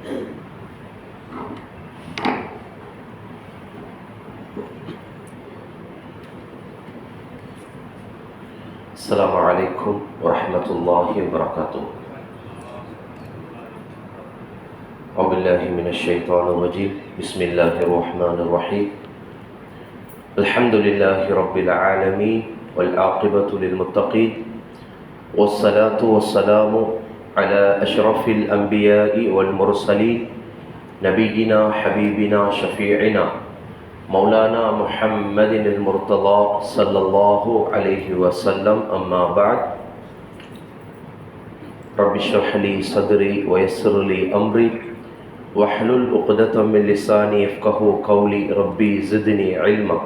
السلام عليكم ورحمة الله وبركاته. أعوذ بالله من الشيطان الرجيم. بسم الله الرحمن الرحيم. الحمد لله رب العالمين والعاقبة للمتقين والصلاة والسلام على أشرف الأنبياء والمرسلين نبينا حبيبنا شفيعنا مولانا محمد المرتضى صلى الله عليه وسلم. أما بعد، رب اشرح لي صدري ويسر لي أمري واحلل عقدة من لساني يفقهوا قولي. ربي زدني علما.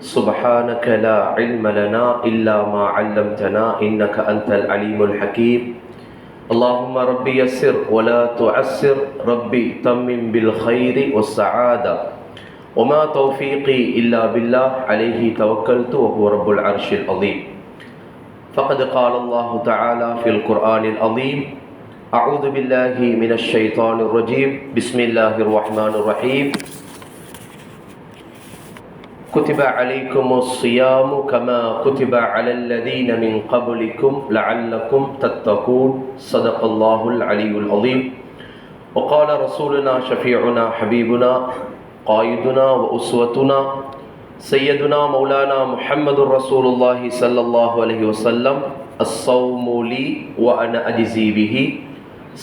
سبحانك لا علم لنا إلا ما علمتنا إنك أنت العليم الحكيم. اللهم ربي يسر ولا تعسر، ربي تمم بالخير والسعادة، وما توفيقي إلا بالله عليه توكلت وهو رب العرش العظيم. فقد قال الله تعالى في القرآن العظيم: أعوذ بالله من الشيطان الرجيم. بسم الله الرحمن الرحيم. كتب عليكم الصيام كما كتب على الذين من قبلكم لعلكم تتقون. صدق الله العلي العظيم. وقال رسولنا شفيعنا حبيبنا قائدنا وأسوتنا سيدنا مولانا محمد رسول الله صلى الله عليه وسلم: الصوم لي وأنا أجزي به.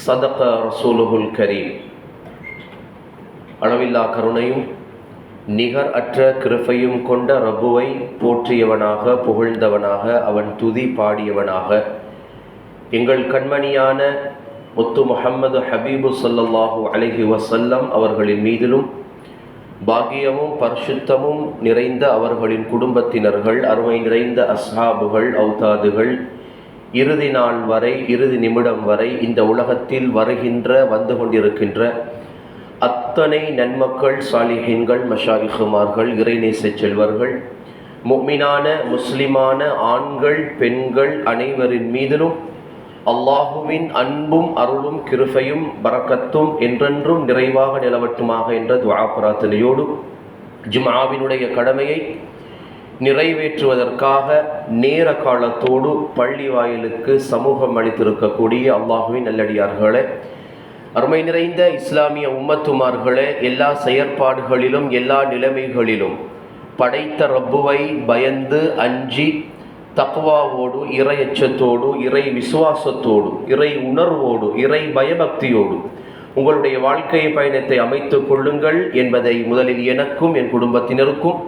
صدق رسوله الكريم. அளவில்லா கருணையும் நிகர் அற்ற கிருபையும் கொண்ட ரப்புவை போற்றியவனாக புகழ்ந்தவனாக அவன் துதி பாடியவனாக எங்கள் கண்மணியான முத்து முஹம்மது ஹபீபு ஸல்லல்லாஹு அலைஹி வஸல்லம் அவர்களின் மீதிலும் பாக்கியமும் பரிசுத்தமும் நிறைந்த அவர்களின் குடும்பத்தினர்கள், அருமை நிறைந்த அஸ்ஹாபுகள், அவுதாதுகள், இறுதி நாள் வரை, இறுதி நிமிடம் வரை இந்த உலகத்தில் வருகின்ற வந்து கொண்டிருக்கின்ற அத்தனை நன்மக்கள், சாலிஹீன்கள், மஷாயிஹுமார்கள், இறைநேச செல்வர்கள், முஃமினான முஸ்லிமான ஆண்கள் பெண்கள் அனைவரின் மீதிலும் அல்லாஹுவின் அன்பும் அருளும் கிருபையும் பரக்கத்தும் என்றென்றும் நிறைவாக நிலவட்டுமாக என்ற துஆ பிரார்த்தனையோடு ஜும்ஆவினுடைய கடமையை நிறைவேற்றுவதற்காக நேர காலத்தோடு பள்ளி வாயிலுக்கு சமூகம் அளித்திருக்கக்கூடிய அல்லாஹுவின் நல்லடியார்களே, அருமை நிறைந்த இஸ்லாமிய உம்மத்துமார்களே, எல்லா செயற்பாடுகளிலும் எல்லா நிலைமைகளிலும் படைத்த ரப்புவை பயந்து அஞ்சி தக்வாவோடு, இறை அச்சத்தோடு, இறை விசுவாசத்தோடு, இறை உணர்வோடு, இறை பயபக்தியோடு உங்களுடைய வாழ்க்கை பயணத்தை அமைத்துக் கொள்ளுங்கள் என்பதை முதலில் எனக்கும் என் குடும்பத்தினருக்கும்,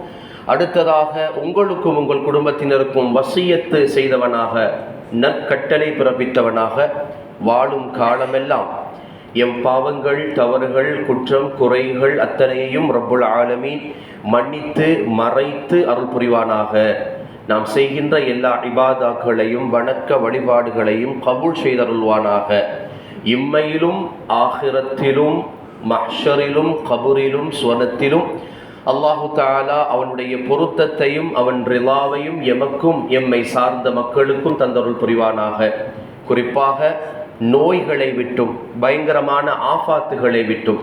அடுத்ததாக உங்களுக்கும் உங்கள் குடும்பத்தினருக்கும் வசியத்து செய்தவனாக, நற்கட்டளை பிறப்பித்தவனாக வாழும் காலமெல்லாம் எம் பாவங்கள், தவறுகள், குற்றம், குறைகள் அத்தனையையும் ரப்புல் ஆலமீன் மன்னித்து மறைத்து அருள் புரிவானாக. நாம் செய்கின்ற எல்லா இபாதாக்களையும் வணக்க வழிபாடுகளையும் கபூல் செய்தருள்வானாக. இம்மையிலும் ஆகிரத்திலும் மஹ்ஷரிலும் கபூரிலும் சுவனத்திலும் அல்லாஹு தஆலா அவனுடைய பொருத்தத்தையும் அவன் ரிலாவையும் எமக்கும் எம்மை சார்ந்த மக்களுக்கும் தந்தருள் புரிவானாக. குறிப்பாக நோய்களை விட்டும், பயங்கரமான ஆஃபாத்துகளை விட்டும்,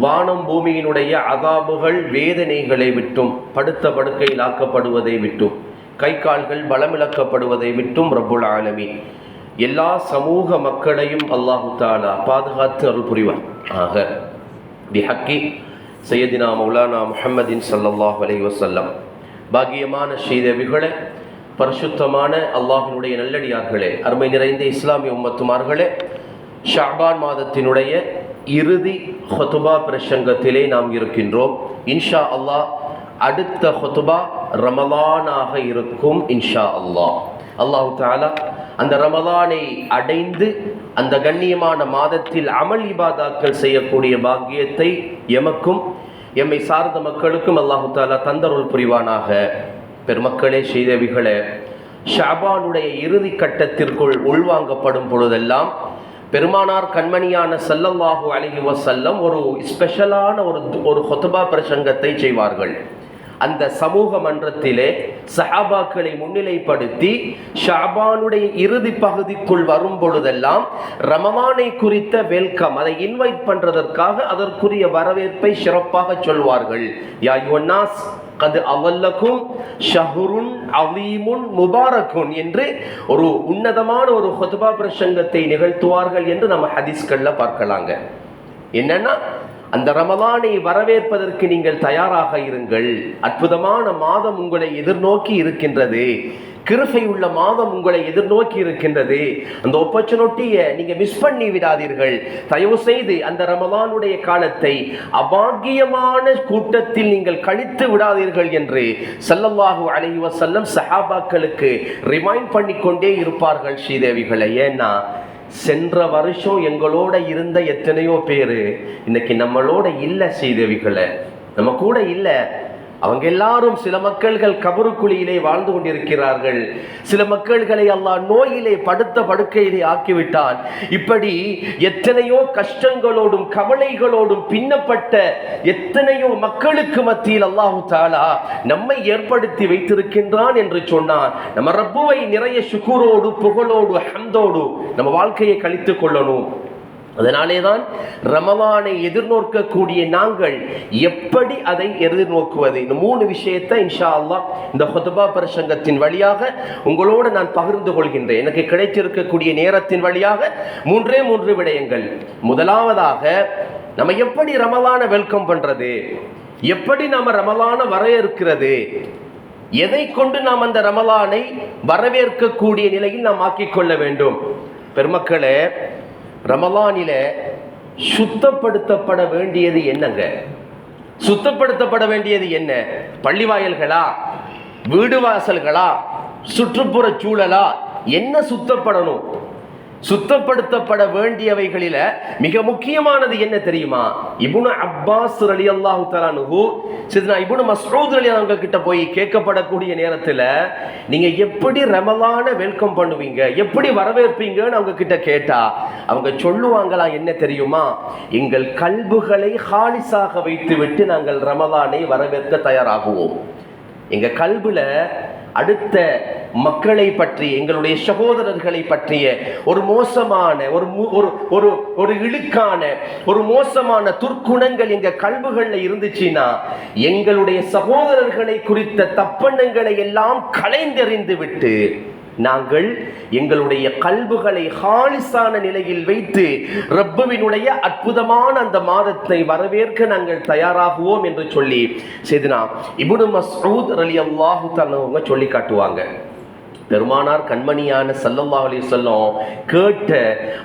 வானம் பூமியினுடைய அதாபுகள் வேதனைகளை விட்டும், படுத்த படுக்கையில் ஆக்கப்படுவதை விட்டும், கை கால்கள் பலமிழக்கப்படுவதை விட்டும் ரப்புல் ஆலமீன் எல்லா சமூக மக்களையும் அல்லாஹு தஆலா பாதுகாத்து அருள் புரிவார் ஆக. பிஹக்கி சையதினா மௌலானா முஹம்மதின் ஸல்லல்லாஹு அலைஹி வஸல்லம். பாக்கியமான ஸ்ரீதேவிகளே, பரிசுத்தமான அல்லாஹினுடைய நல்லடியார்களே, அருமை நிறைந்த இஸ்லாமிய உம்மத்துமார்களே, ஷஅபான் மாதத்தினுடைய இறுதி ஹுதுபா பிரசங்கத்திலே நாம் இருக்கின்றோம். இன்ஷா அல்லாஹ் அடுத்த ஹுதுபா ரமலானாக இருக்கும் இன்ஷா அல்லாஹ். அல்லாஹு தஆலா அந்த ரமலானை அடைந்து அந்த கண்ணியமான மாதத்தில் அமல் இபாதாக்கள் செய்யக்கூடிய பாக்கியத்தை எமக்கும் எம்மை சார்ந்த மக்களுக்கும் அல்லாஹு தஆலா தந்தருள் புரிவானாக. பெருமக்களே, ஸ்ரீதேவிகளே, ஷஅபானுடைய இறுதி கட்டத்திற்குள் உள்வாங்கப்படும் பொழுதெல்லாம் பெருமானார் கண்மணியான ஸல்லல்லாஹு அலைஹி வஸல்லம் ஒரு ஸ்பெஷலான ஒரு ஹுதுபா பிரசங்கத்தை செய்வார்கள். அந்த சமூக மன்றத்திலே சஹாபாக்களை முன்னிலைப்படுத்தி ஷாபானுடைய இறுதி பகுதிக்குள் வரும் பொழுதெல்லாம் ரமலானை குறித்த வெல்கம், அதை இன்வைட் பண்றதற்காக அதற்குரிய வரவேற்பை சிறப்பாக சொல்வார்கள். யா யுவன்னாஸ் கது அவல்லக்கும் ஷஹுருன் அலீமுன் முபாரக்குன் என்று ஒரு உன்னதமான ஒரு ஹுத்பா பிரசங்கத்தை நிகழ்த்துவார்கள் என்று நம்ம ஹதீஸ்கள்ல பார்க்கலாங்க. என்னன்னா, அந்த ரமலானை வரவேற்பதற்கு நீங்கள் தயாராக இருங்கள். அற்புதமான மாதம் உங்களை எதிர்நோக்கி இருக்கின்றது. கிருபை உள்ள மாதம் உங்களை எதிர்நோக்கி இருக்கின்றது. அந்த ஆப்பர்ச்சுனிட்டியை நீங்க மிஸ் பண்ணி விடாதீர்கள். தயவு செய்து அந்த ரமலானுடைய காலத்தை அபாகியமான கூட்டத்தில் நீங்கள் கழித்து விடாதீர்கள் என்று ஸல்லல்லாஹு அலைஹி வஸல்லம் சஹாபாக்களுக்கு ரிமைண்ட் பண்ணி கொண்டே இருப்பார்கள் ஸ்ரீதேவிகளை. ஏன்னா, சென்ற வருஷம் எங்களோட இருந்த எத்தனையோ பேரு இன்னைக்கு நம்மளோட இல்லை ஸ்ரீதேவிகளை, நம்ம கூட இல்லை. அவங்க எல்லாரும், சில மக்கள்கள் கபருக்குழியிலே வாழ்ந்து கொண்டிருக்கிறார்கள். சில மக்கள்களை அல்லாஹ் நோயிலே படுத்த படுக்கையிலே ஆக்கிவிட்டான். இப்படி எத்தனையோ கஷ்டங்களோடும் கவலைகளோடும் பின்னப்பட்ட எத்தனையோ மக்களுக்கு மத்தியில் அல்லாஹு தஆலா நம்மை ஏற்படுத்தி வைத்திருக்கின்றான் என்று சொன்னான். நம்ம ரப்புவை நிறைய ஷுக்கூரோடு புகழோடு ஹம்தோடு நம்ம வாழ்க்கையை கழித்துக் கொள்ளணும். அதனாலே தான் ரமலானை எதிர்நோக்கக்கூடிய நாங்கள் எப்படி அதை எதிர்நோக்குவது, இந்த 3 விஷயத்தை இன்ஷா அல்லாஹ் இந்த ஹுத்பா பிரசங்கத்தின் வழியாக உங்களோடு நான் பகிர்ந்து கொள்கின்றேன். எனக்கு கிடைத்திருக்கக்கூடிய நேரத்தின் வழியாக 3 விடயங்கள். முதலாவதாக, நம்ம எப்படி ரமலானை வெல்கம் பண்றது, எப்படி நாம ரமலானை வரவேற்கிறது, எதை கொண்டு நாம் அந்த ரமலானை வரவேற்கக்கூடிய நிலையில் நாம் ஆக்கிக்கொள்ள வேண்டும். பெருமக்களே, ரமலானில சுத்தப்படுத்தப்பட வேண்டியது என்னங்க? சுத்தப்படுத்தப்பட வேண்டியது என்ன? பள்ளிவாயல்களா, வீடு வாசல்களா, சுற்றுப்புற சூழலா? என்ன சுத்தப்படணும்? சுத்தப்படுத்தப்பட வேண்டியவைகளில மிக முக்கியமானது என்ன தெரியுமா? இப்னு அப்பாஸ் ரலியல்லாஹு தஆலா அன்ஹு சையதுனா இப்னு மஸ்ஊத் ரலியல்லாஹு கிட்ட போய் கேட்கப்படக்கூடிய நேரத்துல, நீங்க எப்படி ரமலானை வெல்கம் பண்ணுவீங்க, எப்படி வரவேற்பீங்கன்னு அவங்க கிட்ட கேட்டா அவங்க சொல்லுவாங்களா என்ன தெரியுமா? எங்கள் கல்புகளை ஹாலிஸாக வைத்துவிட்டு நாங்கள் ரமலானை வரவேற்க தயாராகுவோம். எங்க கல்புல அடுத்த மக்களை பற்றி, எங்களுடைய சகோதரர்களை பற்றிய ஒரு மோசமான ஒரு இழுக்கான ஒரு மோசமான துர்க்குணங்கள் எங்க கல்புகள்ல இருந்துச்சுன்னா, எங்களுடைய சகோதரர்களை குறித்த தப்பெண்ணங்களை எல்லாம் களைந்தெறிந்து விட்டு நாங்கள் எங்களுடைய கல்புகளை ஹாலிஸான நிலையில் வைத்து ரப்புவினுடைய அற்புதமான அந்த மாதத்தை வரவேற்க நாங்கள் தயாராகுவோம் என்று சொல்லி சையதுனா இப்னு மஸ்ஊத் ரலியல்லாஹு தஆலா சொல்லி காட்டுவாங்க. பெருமானார் கண்மணியான ஸல்லல்லாஹு அலைஹி வஸல்லம் கேட்ட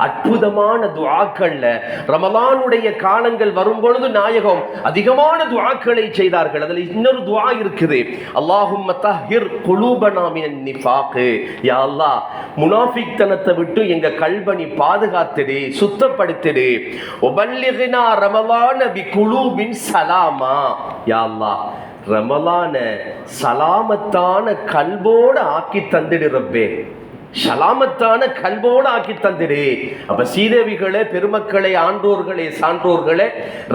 அற்புதமான துஆக்கள்ல ரமலானுடைய காலங்கள் வரும் பொழுது நாயகம் அதிகமான துஆக்களை செய்தார்கள். அதில் இன்னொரு துஆ இருக்குது, அல்லாஹும்ம தஹ்ஹிர் குலூபனா மினன் நிஃபாக். யா அல்லாஹ், முனாஃபிக் தனத்தை விட்டு எங்க கல்பை நீ பாதுகாத்துடு, சுத்தப்படுத்திடு. வபல்லிக்னா ரமலான பிகுலூபின் சலாமா. யா அல்லாஹ், ரமலான சலாமத்தான கல்போடு ஆக்கி தந்திடு ரப்பே, சலாமத்தான கல்போடு ஆக்கி தந்திடு. அப்ப சீதேவிகளே, பெருமக்களே, ஆன்றோர்களே, சான்றோர்களே,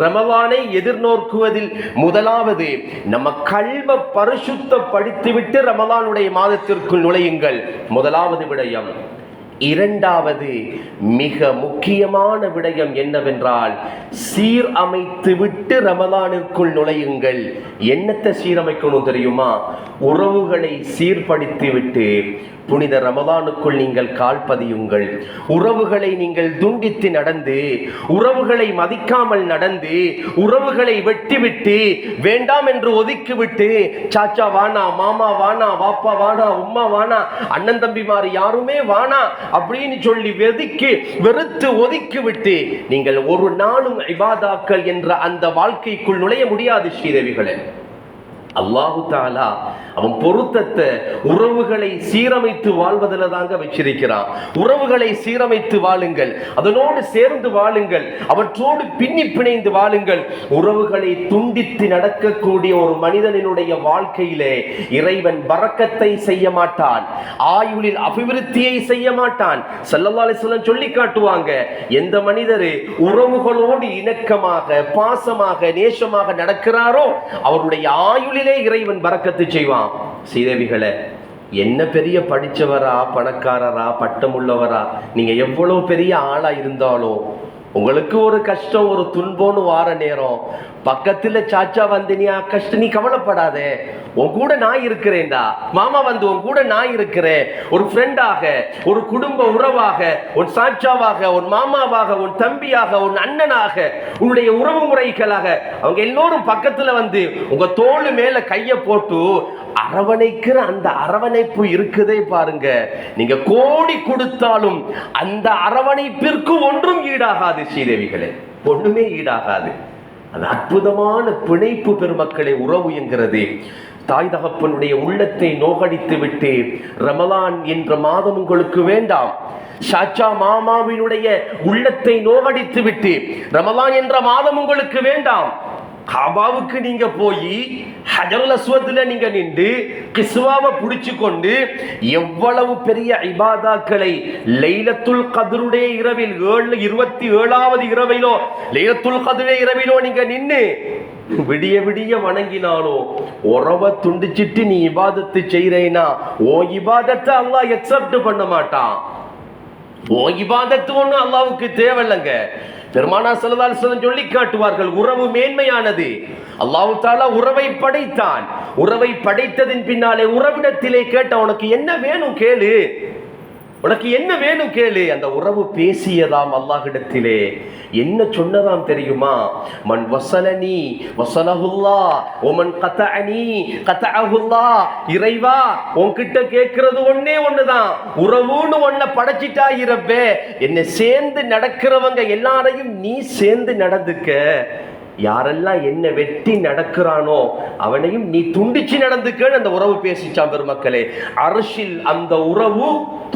ரமலானை எதிர்நோக்குவதில் முதலாவது நம்ம கல்பை பரிசுத்தப்படுத்திவிட்டு ரமலானுடைய மாதத்திற்குள் நுழையுங்கள். முதலாவது விடயம். இரண்டாவது மிக முக்கியமான விடயம் என்னவென்றால், சீர் அமைத்து விட்டு ரமலானுக்குள் நுழையுங்கள். என்னத்தை சீரமைக்கணும் தெரியுமா? உறவுகளை சீர்படுத்தி விட்டு புனித ரமலானுக்குள் நீங்கள் கால் பதியுங்கள். உறவுகளை நீங்கள் துண்டித்து நடந்து, உறவுகளை மதிக்காமல் நடந்து, உறவுகளை வெட்டிவிட்டு, வேண்டாம் என்று ஒதுக்கிவிட்டு, சாச்சா வானா, மாமா வானா, வாப்பா வானா, உம்மா வானா, அண்ணன் தம்பிமார் யாருமே வானா அப்படின்னு சொல்லி வெறுத்து ஒதுக்கிவிட்டு நீங்கள் ஒரு நாளும் இபாதாக்கள் என்ற அந்த வாழ்க்கைக்குள் நுழைய முடியாது ஸ்ரீதேவிகளே. அல்லாஹு தஆலா அவன் பொருத்தத்தை உறவுகளை சீரமைத்து வாழ்வதில் தாங்க வச்சிருக்கிறான். உறவுகளை சீரமைத்து வாழுங்கள், அதனோடு சேர்ந்து வாழுங்கள், அவற்றோடு பின்னி பிணைந்து வாழுங்கள். உறவுகளை துண்டித்து நடக்கக்கூடிய ஒரு மனிதனினுடைய வாழ்க்கையிலே இறைவன் பரக்கத்தை செய்ய மாட்டான், ஆயுளில் அபிவிருத்தியை செய்ய மாட்டான். ஸல்லல்லாஹு அலைஹி வஸல்லம் சொல்லி காட்டுவாங்க, எந்த மனிதர் உறவுகளோடு இணக்கமாக, பாசமாக, நேசமாக நடக்கிறாரோ அவருடைய ஆயுளில் வாழ்க்கையிலே இறைவன் பரக்கத்து செய்வான். சீதேவிகளே, என்ன பெரிய படித்தவரா, பணக்காரரா, பட்டமுள்ளவரா, நீங்க எவ்வளவு பெரிய ஆளா இருந்தாலும் உங்களுக்கு ஒரு கஷ்டம், ஒரு துன்பம்னு வார நேரம் பக்கத்துல சாச்சா வந்து நீ கஷ்டம், நீ கவலைப்படாதே, உன் கூட நான் இருக்கிறேன்டா. மாமா வந்து உன் கூட நான் இருக்கிறேன். ஒரு ஃப்ரெண்டாக, ஒரு குடும்ப உறவாக, உன் சாச்சாவாக, உன் மாமாவாக, உன் தம்பியாக, உன் அண்ணனாக, உன்னுடைய உறவு முறைகளாக அவங்க எல்லோரும் பக்கத்துல வந்து உங்க தோளு மேல கைய போட்டு அரவணைக்கிற அந்த அரவணைப்பு இருக்குதே பாருங்க. நீங்க கோடி கொடுத்தாலும் அந்த அரவணைப்பிற்கு ஒன்றும் ஈடாகாது ஸ்ரீதேவிகளே, ஒண்ணுமே ஈடாகாது. அது அற்புதமான பிணைப்பு பெருமக்களை. உறவு என்கிறது தாய் தகப்பனுடைய உள்ளத்தை நோகடித்து விட்டு ரமலான் என்ற மாதம் உங்களுக்கு வேண்டாம். சாச்சா மாமாவினுடைய உள்ளத்தை நோகடித்து விட்டு ரமலான் என்ற மாதம் உங்களுக்கு வேண்டாம். காபாவுக்கு நீங்க போய் ஹஜருல் அஸ்வத்ல நீங்க நின்று கிஸ்வாவை பிடிச்சு கொண்டு எவ்வளவு பெரிய இபாதாக்களை லைலத்துல் கத்ருடைய இரவில் 27வது இரவிலோ லைலத்துல் கத்ருடைய இரவிலோ நீங்க நின்று விடிய விடிய வணங்கினாலோ உறவை துண்டிச்சிட்டு நீ இபாதத்து செய்றேனா ஓ இபாதத்தை அல்லாஹ் அக்செப்ட் பண்ண மாட்டான். ஓ இபாதத்து ஒண்ணு அல்லாஹ்வுக்கு தேவையில்லைங்க. பெருமானார் ஸல்லல்லாஹு அலைஹி வஸல்லம் சொல்லி காட்டுவார்கள், உறவு மேன்மையானது. அல்லாஹ் தஆலா உறவை படைத்தான். உறவை படைத்ததின் பின்னாலே உறவிடத்திலே கேட்ட, உனக்கு என்ன வேணும் கேளு, உனக்கு என்ன வேணும் கேளு. அந்த உறவு பேசியதாம் அல்லாஹ்விடத்திலே. என்ன சொன்னதாம் தெரியுமா? மன் வஸலனி வஸலஹுல்லாஹ் வமன் கதஅனி கதஅஹுல்லாஹ். இறைவா, உன்கிட்ட கேட்கிறது ஒண்ணுதான், உறவுன்னு ஒன்ன படைச்சிட்டாய் ரப்பே. என்ன சேர்ந்து நடக்கிறவங்க எல்லாரையும் நீ சேர்ந்து நடந்துக்க. யாரெல்லாம் என்ன வெட்டி நடக்கிறானோ அவனையும் நீ துண்டிச்சு நடந்துக்கன்னு அந்த உறவு பேசிச்சான் பெருமக்களே. அர்ஷில் அந்த உறவு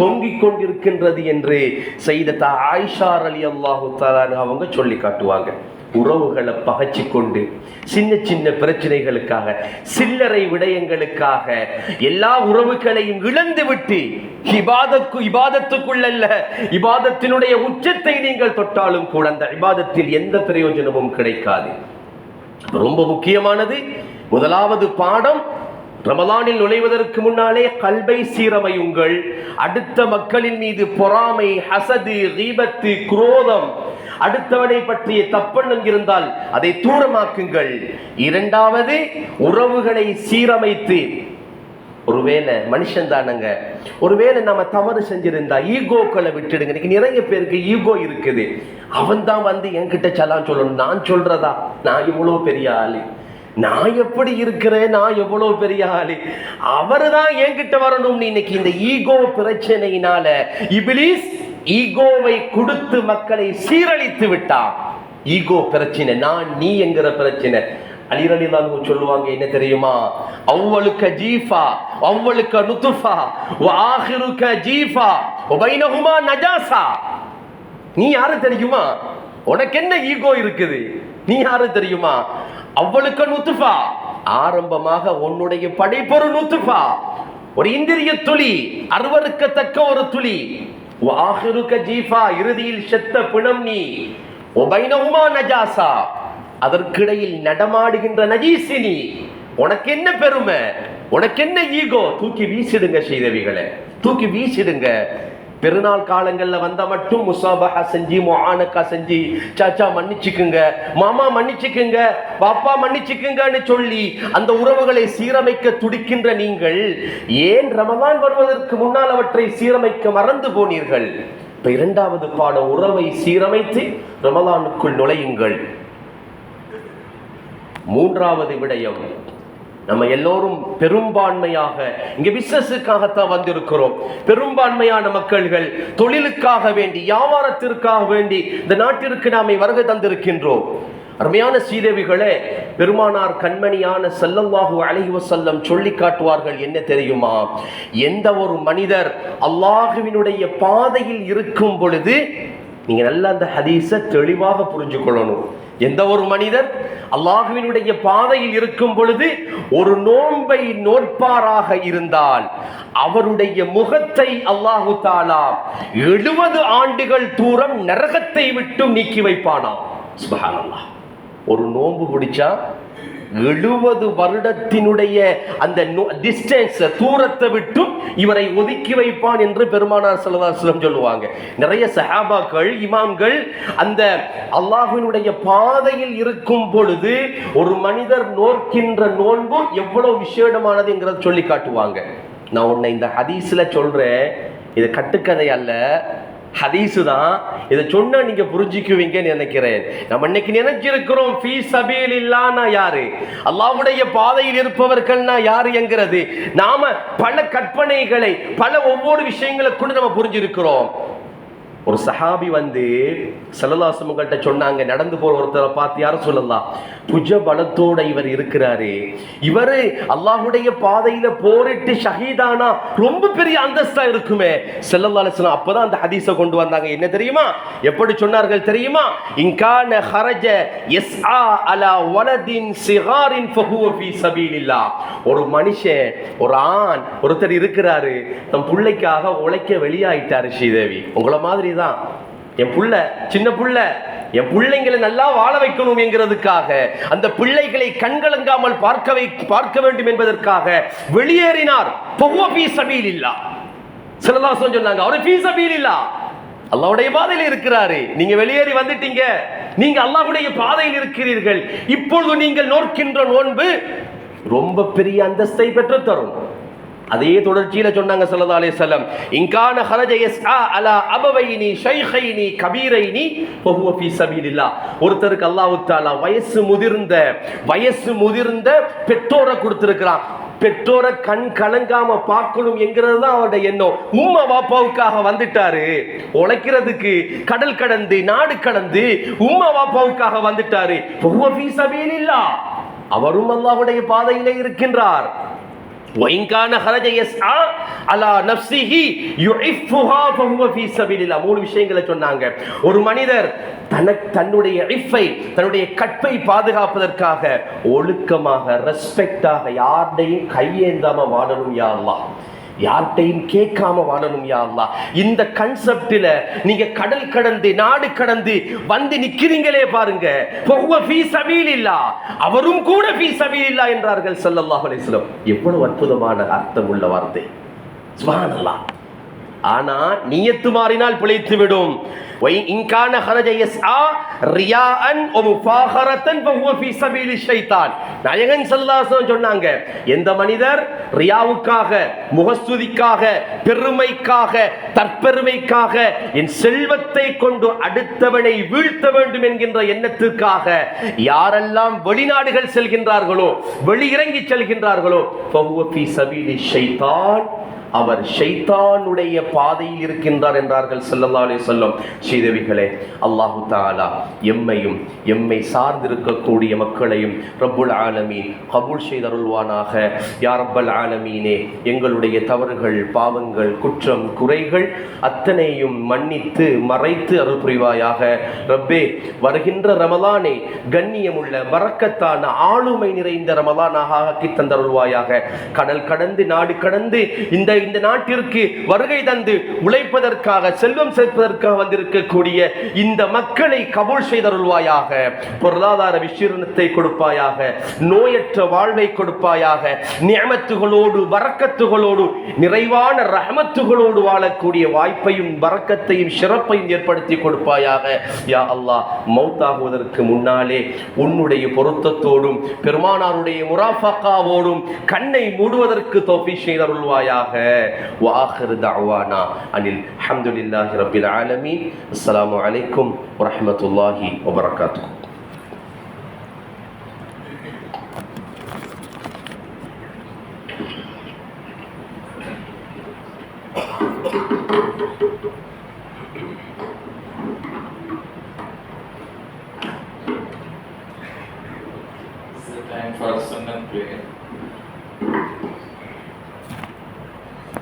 தொங்கிக் கொண்டிருக்கின்றது என்று சையதா ஆயிஷா ரலியல்லாஹு தஆலா அவங்க சொல்லி காட்டுவாங்க. உறவுகளை பகைச்சு கொண்டு சின்ன சின்ன பிரச்சனைகளுக்காக, சில்லறை விடயங்களுக்காக எல்லா உறவுகளையும் இழந்து விட்டு இபாதத்துக்குள்ள இபாதத்தினுடைய உச்சத்தை நீங்கள் தொட்டாலும் கூட அந்த இபாதத்தில் எந்த பிரயோஜனமும் கிடைக்காது. ரொம்ப முக்கியமானது முதலாவது பாடம், ரமலானில் நுழைவதற்கு முன்னாலே கல்பை சீரமையுங்கள். அடுத்த மக்களின் மீது பொறாமை, ஹசது, கீபத்து, குரோதம், அடுத்தவனை பற்றிய தப்பெண்ணம் இருந்தால் அதை தூரமாக்குங்கள். இரண்டாவது, உறவுகளை சீரமைத்து, ஒருவேளை மனுஷன் தானங்க, ஒருவேளை நம்ம தவறு செஞ்சிருந்தா ஈகோக்களை விட்டுடுங்க. இன்னைக்கு நிறைய பேருக்கு ஈகோ இருக்குது. அவன் தான் வந்து என்கிட்ட சலாம் சொல்லணும், நான் சொல்றதா, நான் இவ்வளவு பெரிய ஆளு, நான் எப்படி இருக்கிறேன், நான் எவ்வளவு பெரிய ஆளு, அவரு தான் என்கிட்ட வரணும். இன்னைக்கு இந்த ஈகோ பிரச்சனையினால இப்லீஸ் ஈகோவை கொடுத்து மக்களை சீரழித்து விட்டான். ஈகோ பிரச்சனை, நான் நீ என்கிற பிரச்சனை. அலி ரலியல்லாஹு அன்ஹு சொல்லுவாங்க, என்ன தெரியுமா? அவ்வலுக ஜீஃபா அவ்வலுக நுத்ஃபா வ ஆகிருக ஜீஃபா வ பைனஹுமா நஜாஸா. நீ யாரு தெரியுமா? உனக்கு என்ன ஈகோ இருக்குது? நீ யாரு தெரியுமா? அவ்வளுக்கு நுத்ஃபா, ஆரம்பமாக உன்னுடைய படைப்பொரு நுத்ஃபா, ஒரு இந்திரிய துளி, அருவருக்கத்தக்க ஒரு துளி. வாஹிருக ஜீஃபா, இறுதியில் செத்த பிணம் நீ. ஒபைனஹுமா நஜாஸா, அதற்கிடையில் நடமாடுகின்ற நஜீசினி. உனக்கு என்ன பெருமை, உனக்கு என்ன ஈகோ? தூக்கி வீசிடுங்க ஸ்ரீதேவிகளை, தூக்கி வீசிடுங்க. பெருநாள் காலங்கள்ல வந்த மட்டும் முசாபஹா செஞ்சு, முஆனகா செஞ்சு, சாச்சா மன்னிச்சுக்குங்க, மாமா மன்னிச்சுக்குங்க, பாப்பா மன்னிச்சுக்குங்கன்னு சொல்லி அந்த உறவுகளை சீரமைக்க துடிக்கின்ற நீங்கள் ஏன் ரமலான் வருவதற்கு முன்னால் அவற்றை சீரமைக்க மறந்து போனீர்கள்? இப்ப இரண்டாவது பாடம், உறவை சீரமைத்து ரமலானுக்குள் நுழையுங்கள். மூன்றாவது விடயம், நம்ம எல்லோரும் பெரும்பான்மையாக இங்க பிசினஸுக்காகத்தான் வந்திருக்கிறோம். பெரும்பான்மையான மக்கள்கள் தொழிலுக்காக வேண்டி, வியாபாரத்திற்காக வேண்டி இந்த நாட்டிற்கு நாமே வருகை தந்திருக்கின்றோம். அருமையான ஸ்ரீதேவிகளே, பெருமானார் கண்மணியான ஸல்லல்லாஹு அலைஹி வஸல்லம் சொல்லி காட்டுவார்கள், என்ன தெரியுமா? எந்த ஒரு மனிதர் அல்லாஹ்வினுடைய பாதையில் இருக்கும் பொழுது, நீங்க நல்லா அந்த ஹதீஸை தெளிவாக புரிஞ்சு கொள்ளணும். எந்த ஒரு மனிதர் அல்லாஹ்வினுடைய பாதையில் இருக்கும் பொழுது ஒரு நோன்பை நோற்பாராக இருந்தால் அவருடைய முகத்தை அல்லாஹு தஆலா 70 ஆண்டுகள் தூரம் நரகத்தை விட்டு நீக்கி வைப்பானாம். சுப்ஹானல்லாஹ். ஒரு நோன்பு பிடிச்சா 70 வருடத்தினுடைய அந்த டிஸ்டன்ஸ் தூரத்தை விட்டும் இவரை ஒதுக்கி வைப்பான் என்று பெருமானார் ஸல்லல்லாஹு அலைஹி வஸல்லம் சொல்லுவாங்க. நிறைய சஹாபாக்கள் இமாம்கள் அந்த அல்லாஹ்வினுடைய பாதையில் இருக்கும் பொழுது ஒரு மனிதர் நோக்கின்ற நோன்பு எவ்வளவு விசேடமானதுங்கிறத சொல்லி காட்டுவாங்க. நான் உன்னை இந்த ஹதீஸ்ல சொல்றேன், இது கட்டுக்கதை அல்ல, ஹதீஸு தான். இதை சொன்னா நீங்க புரிஞ்சுக்குவீங்கன்னு நினைக்கிறேன். நம்ம இன்னைக்கு நினைச்சிருக்கிறோம் ஃபீ சபீலில்லாஹ்னா யாரு, அல்லாஹ்வுடைய பாதையில் இருப்பவர்கள்னா யாரு என்கிறது நாம பல கற்பனைகளை பல ஒவ்வொரு விஷயங்களை கூட நம்ம புரிஞ்சிருக்கிறோம். ஒரு சஹாபி வந்து ஸல்லல்லாஹு அலைஹி வஸல்லம் சொன்னாங்க, நடந்து போற ஒருத்தரை பார்த்து, யார சொல்லலாம், புஜ பலத்தோட இவர் இருக்கிறாரு, இவரு அல்லாஹ்வுடைய பாதையில போரிட்டு ஷஹீதானா ரொம்ப பெரிய அந்தஸ்தா இருக்குமே. ஸல்லல்லாஹு அலைஹி வஸல்லம் அப்பதான் அந்த ஹதீஸை கொண்டு வந்தாங்க. என்ன தெரியுமா, எப்படி சொன்னார்கள் தெரியுமா, இன்கான ஹரஜ யஸ்ஆ அலா வலதின் சிகாரின் ஃபஹுவ ஃபீ சபீலில்லாஹ். ஒரு மனுஷன், ஒரு ஆண் ஒருத்தர் இருக்கிறாரு, தம் பிள்ளைக்காக உழைக்க வெளியாயிட்டாரு. ஸ்ரீதேவி, உங்களை மாதிரி தான் என் புள்ள, சின்ன புள்ள, என் பிள்ளைங்களை நல்லா வாழ வைக்கணும் என்கிறதுக்காக, அந்த பிள்ளைகளை கண்கலங்காமல் பார்க்க வேண்டும் என்பதற்காக வெளியேறினார். சொன்னாங்க, அவரு ஃபீ சபீலில்லாஹ், அல்லாஹ்வுடைய பாதையில் இருக்கிறாரு. நீங்க வெளியேறி வந்துட்டீங்க, நீங்க அல்லாஹ்வுடைய பாதையில் இருக்கிறீர்கள். இப்பொழுது நீங்கள் நோக்கின்ற நோன்பு ரொம்ப பெரிய அந்தஸ்தை பெற்று தரும். அதே தொடர்ச்சியில சொன்னாங்க ஸல்லல்லாஹு அலைஹி வஸல்லம், இன்கான ஹரஜ யஸ்ஆ அலா அபவைனி ஷைഖைனி கபீரைனி ஃபஹுவ ஃபீ சபீலில்லாஹ். ஒருத்தருக்கு அல்லாஹ் தஆலா வயசு முதிர்ந்த பெற்றோரை கொடுத்திருக்கிறான். பெற்றோரை கண் கலங்காம பார்க்கணும் என்கிறது தான் அவருடைய எண்ணம். உம்மா வாப்பாவுக்காக வந்துட்டாரு, உழைக்கிறதுக்கு கடல் கடந்து நாடு கடந்து உம்மா வாப்பாவுக்காக வந்துட்டாரு. ஃபஹுவ ஃபீ சபீலில்லாஹ், அவரும் அல்லாஹ்வுடைய பாதையிலே இருக்கின்றார். وَإِنْكَانَ خَرَجَ يَسْعَى عَلَى نَفْسِهِ يُعِفُّهَا فَهُوَ فِي سَبِيلِ اللَّهِ. மூணு விஷயங்களை சொன்னாங்க. ஒரு மனிதர் தன்னுடைய இஃபை, தன்னுடைய கற்பை பாதுகாப்பதற்காக ஒழுக்கமாக, ரெஸ்பெக்டாக, யார்டையும் கையேந்தாம வாழணும் யா அல்லாஹ், யார்கிட்டையும் கேட்காம வாழணும் யா அல்லாஹ். இந்த கன்செப்ட்ல நீங்க கடல் கடந்து நாடு கடந்து வந்து நிக்கிறீங்களே பாருங்க, ஃபஹுவ ஃபீ சபீலில்லாஹ், அவரும் கூட ஃபீ சபீலில்லாஹ் என்றார்கள் ஸல்லல்லாஹு அலைஹி வஸல்லம். எவ்வளவு அற்புதமான அர்த்தம் உள்ள வார்த்தை, சுப்ஹானல்லாஹ். ஆனா நியத்து மாறினால் பிழைத்து விடும். இன்கான ஹரஜ யஸ்ஆ ரியாஅன் வ முஃபாஹரத்தன் ஃபஹுவ ஃபீ சபீலி ஷைத்தான். நாயகன் ஸல்லல்லாஹு அலைஹி வஸல்லம் சொன்னாங்க, எந்த மனிதர் ரியாவுக்காக, முகஸ்துதிக்காக, பெருமைக்காக, தற்பெருமைக்காக, என் செல்வத்தை கொண்டு அடுத்தவனை வீழ்த்த வேண்டும் என்கின்ற எண்ணத்திற்காக யாரெல்லாம் வெளிநாடுகள் செல்கின்றார்களோ, வெளியிறங்கி செல்கின்றார்களோ, ஃபஹுவ ஃபீ சபீலி ஷைத்தான், அவர் ஷைத்தானுடைய பாதையில் இருக்கின்றார் என்றார்கள் ஸல்லல்லாஹு அலைஹி வஸல்லம். ஸ்ரீதேவிகளே, அல்லாஹு தஆலா எம்மையும் எம்மை சார்ந்திருக்கக்கூடிய மக்களையும் ரப்புல் ஆலமீன் கபூல் செய்தருள்வானாக. யா ரப்பல் ஆலமீனே, எங்களுடைய தவறுகள், பாவங்கள், குற்றம், குறைகள் அத்தனையும் மன்னித்து மறைத்து அருள் புரிவாயாக. ரப்பே, வருகின்ற ரமலானை கண்ணியமுள்ள பரக்கத்தான ஆளுமை நிறைந்த ரமலானாக ஆக்கி தந்தருள்வாயாக. கடல் கடந்து நாடு கடந்து இந்த நாட்டிற்கு வருகை தந்து உழைப்பதற்காக, செல்வம் சேர்ப்பதற்காக வந்திருக்கக்கூடிய இந்த மக்களை கபூல் செய்தருள்வாயாக. பொருளாதார விஸ்தீர்ணத்தை கொடுப்பாயாக, நோயற்ற வாழ்வை கொடுப்பாயாக, நிஅமத்துகளோடு பரக்கத்துகளோடு நிறைவான ரஹமத்துகளோடு வாழக்கூடிய வாய்ப்பையும் பரக்கத்தையும் சிறப்பையும் ஏற்படுத்தி கொடுப்பாயாக. யா அல்லாஹ், மௌத்தாகுவதற்கு முன்னாலே உன்னுடைய பொருத்தத்தோடும் பெருமானாருடைய முராஃபகாவோடும் கண்ணை மூடுவதற்கு தௌஃபீக் செய்தருள்வாயாக. وآخر دعوانا أن الحمد لله رب العالمين. السلام عليكم ورحمة الله وبركاته. It's the time for Sunnah prayer.